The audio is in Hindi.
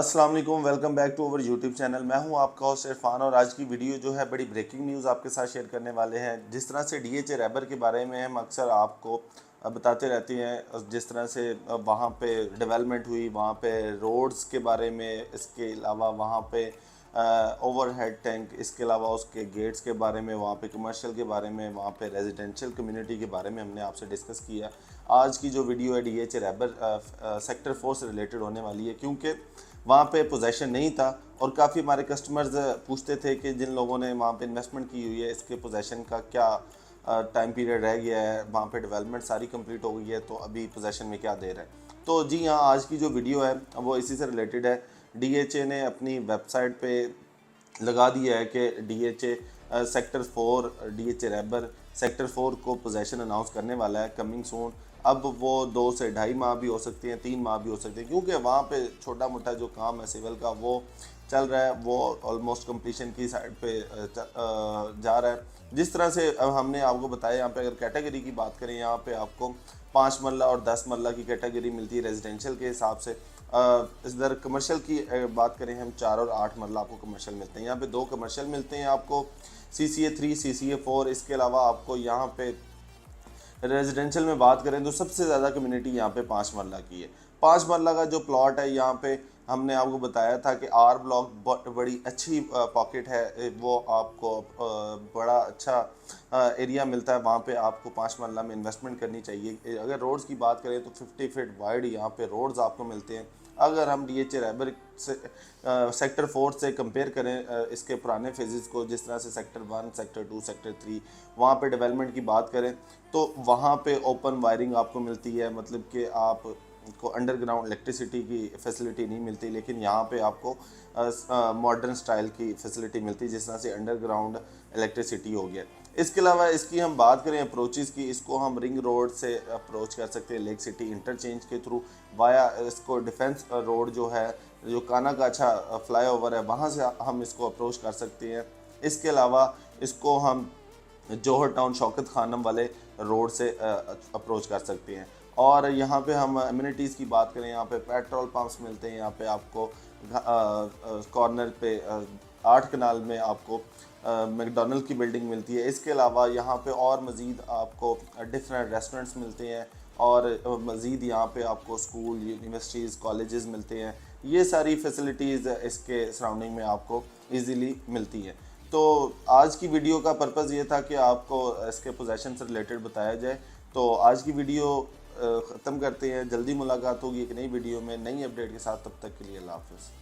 अस्सलाम वालेकुम, welcome back to our YouTube channel. मैं हूं आपका होस्ट इरफान और आज की वीडियो जो है बड़ी ब्रेकिंग न्यूज़ आपके साथ शेयर करने वाले हैं। जिस तरह से डीएचए रैबर के बारे में हम अक्सर आपको बताते रहते हैं, जिस तरह से वहां पे डेवलपमेंट हुई, वहां पे रोड्स के बारे में, इसके अलावा वहां पे ओवरहेड टैंक, इसके अलावा उसके गेट्स के बारे में, वहाँ पे कमर्शियल के बारे में, वहाँ पे रेजिडेंशियल कम्युनिटी के बारे में हमने आपसे डिस्कस किया। आज की जो वीडियो है डीएचए रैबर सेक्टर 4 से रिलेटेड होने वाली है, क्योंकि वहाँ पे पोजेशन नहीं था और काफ़ी हमारे कस्टमर्स पूछते थे कि जिन लोगों ने वहाँ पे इन्वेस्टमेंट की हुई है, इसके पोजेशन का क्या टाइम पीरियड रह गया है, वहाँ पे डेवलपमेंट सारी कंप्लीट हो गई है, तो अभी पोजेशन में क्या दे रहा है। तो जी हाँ, आज की जो वीडियो है वो इसी से रिलेटेड है। डीएचए ने अपनी वेबसाइट पे लगा दिया है कि डीएचए सेक्टर 4 डीएचए रैबर सेक्टर 4 को पोजेशन अनाउंस करने वाला है कमिंग सून। अब वो 2 से ढाई माह भी हो सकती हैं, 3 माह भी हो सकते हैं, क्योंकि वहाँ पे छोटा मोटा जो काम है सिविल का वो चल रहा है, वो ऑलमोस्ट कंप्लीशन की साइड पे जा रहा है। जिस तरह से हमने आपको बताया, यहाँ पे अगर कैटेगरी की बात करें, यहाँ पे आपको 5 मरला और 10 मरला की कैटेगरी मिलती है रेजिडेंशियल के हिसाब से। इधर कमर्शियल की बात करें हम, 4 और 8 मरला आपको कमर्शियल मिलते हैं। यहाँ पे 2 कमर्शियल मिलते हैं आपको, CCA 3 CCA 4। इसके अलावा आपको यहाँ पे रेजिडेंशियल में बात करें तो सबसे ज़्यादा कम्युनिटी यहाँ पे 5 मरला की है। 5 मरला का जो प्लॉट है, यहाँ पे हमने आपको बताया था कि आर ब्लॉक बड़ी अच्छी पॉकेट है, वो आपको बड़ा अच्छा एरिया मिलता है। वहाँ पे आपको 5 मरला में इन्वेस्टमेंट करनी चाहिए। अगर रोड्स की बात करें तो 50 फीट वाइड यहाँ पे रोड्स आपको मिलते हैं। अगर हम डीएचए रैबर से सेक्टर 4 से कंपेयर करें इसके पुराने फेजेस को, जिस तरह से सेक्टर 1, सेक्टर 2, सेक्टर 3, वहाँ पे डेवलपमेंट की बात करें तो वहाँ पे ओपन वायरिंग आपको मिलती है, मतलब कि आप को अंडरग्राउंड इलेक्ट्रिसिटी की फैसिलिटी नहीं मिलती, लेकिन यहाँ पे आपको मॉडर्न स्टाइल की फैसिलिटी मिलती है, जिस तरह से अंडरग्राउंड इलेक्ट्रिसिटी हो गया। इसके अलावा इसकी हम बात करें अप्रोचेस की, इसको हम रिंग रोड से अप्रोच कर सकते हैं, लेक सिटी इंटरचेंज के थ्रू, वाया इसको डिफेंस रोड जो है, जो कानागाछा फ्लाईओवर है, वहाँ से हम इसको अप्रोच कर सकते हैं। इसके अलावा इसको हम जौहर टाउन शौकत खानम वाले रोड से अप्रोच कर सकते हैं। और यहाँ पे हम अम्यूनिटीज़ की बात करें, यहाँ पे पेट्रोल पंप्स मिलते हैं, यहाँ पे आपको कॉर्नर पे 8 कनाल में आपको मैकडोनल्ड की बिल्डिंग मिलती है। इसके अलावा यहाँ पे और मज़ीद आपको डिफरेंट रेस्टोरेंट्स मिलते हैं और मज़ीद यहाँ पे आपको स्कूल, यूनिवर्सिटीज़, कॉलेजेस मिलते हैं। ये सारी फैसिलिटीज़ इसके सराउंडिंग में आपको इजीली मिलती हैं। तो आज की वीडियो का पर्पज़ ये था कि आपको इसके पोजेशन से रिलेटेड बताया जाए। तो आज की वीडियो ख़त्म करते हैं। जल्दी मुलाकात होगी एक नई वीडियो में, नई अपडेट के साथ। तब तक के लिए अल्लाह हाफ़िज़।